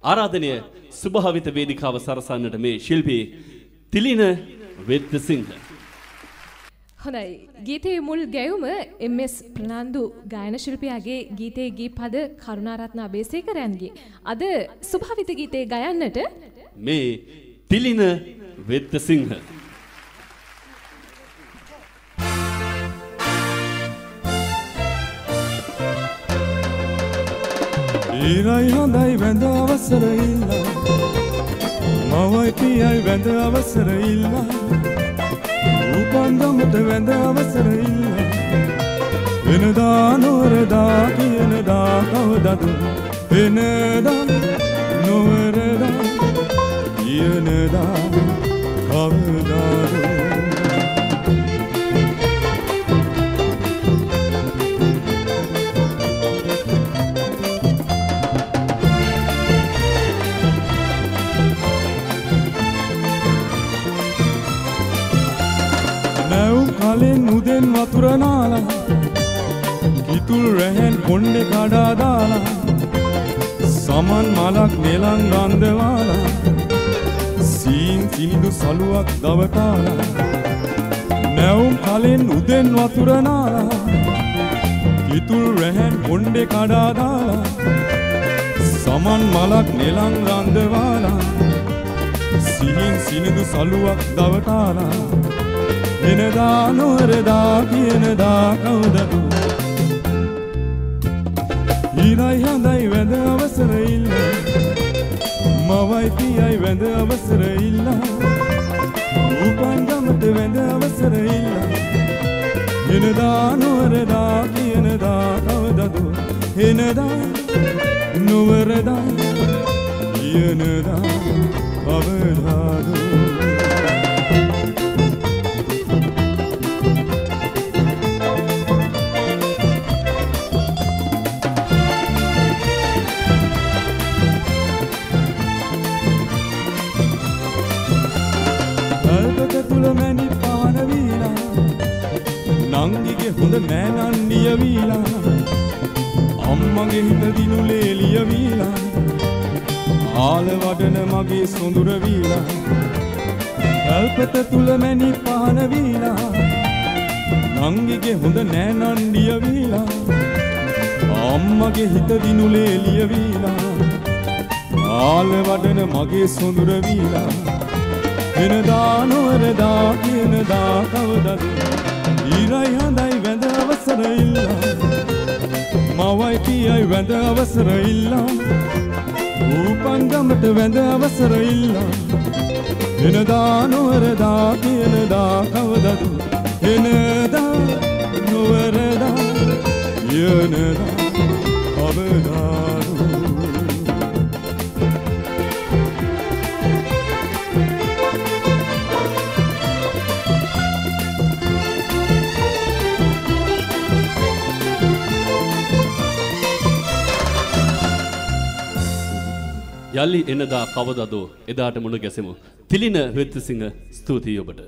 ආරාධනීය සුභාවිත වේදිකාව සරසන්නට මේ ශිල්පී තිලින වෙද්දසිංහ. හොඳයි. ගීතයේ මුල් ගැයුම එම්.එස්. ප්‍රනාන්දු ගායන ශිල්පියාගේ ගීතයේ ගී පද කරුණාරත්න අබේසේකරයන්ගේ. අද සුභාවිත ගීතේ ගයන්නට මේ තිලින වෙද්දසිංහ. ඊරයි හොඳයි වැඳ අවසර ඉල්ලා මවයි පියයි වැඳ අවසර ඉල්ලා උපන්දමට වැඳ අවසර ඉල්ලා වෙනදා නොවරදා කියනදා කවදද වෙනදා නොවරදා කියනදා කවදාද කලින් උදෙන් වතුර නාලා කිතුල් රැහෙන් කොණ්ඩේ කඩා දාලා සමන් මලක් නෙලන් රන්දවාලා සීන් කිනිදු සලුවක් දවතාලා නැවුම් කලින් උදෙන් වතුර නාලා කිතුල් රැහෙන් කොණ්ඩේ කඩා දාලා සමන් මලක් නෙලන් රන්දවාලා සීන් කිනිදු සලුවක් දවතාලා වෙනදා නොවරදා කියනදා කවුදද ඊරයි හඳයි වැඳ අවසර ඉල්ලා මවයි පියයි වැඳ අවසර ඉල්ලා උපන්දමට වැඳ අවසර ඉල්ලා වෙනදා නොවරදා කියනදා කවුදද වෙනදා නොවරදා කියනදා කවදාද මැණි පාන වීලා නංගිගේ හොඳ මෑණන් නියවීලා අම්මගේ හිත දිනුලේ ලියවීලා ආල වඩන මගේ සොඳුර වීලා කල්පත තුල මැණි පාන වීලා නංගිගේ හොඳ නෑනන් නියවීලා අම්මගේ හිත දිනුලේ ලියවීලා ආල වඩන මගේ සොඳුර වීලා වෙනදා නොවරදා කියනදා කවදද ඊරයි හඳයි වැඳ අවසර ඉල්ලා මවයි පියයි වැඳ අවසර ඉල්ලා උපන්දමට වැඳ අවසර ඉල්ලා වෙනදා නොවරදා කියනදා කවදද වෙනදා නොවරදා කියනදා කවදාද යලි එනදා කවදදෝ එදාට මුණ ගැසෙමු. තිලින වෙද්දසිංහ ස්තුතියි ඔබට.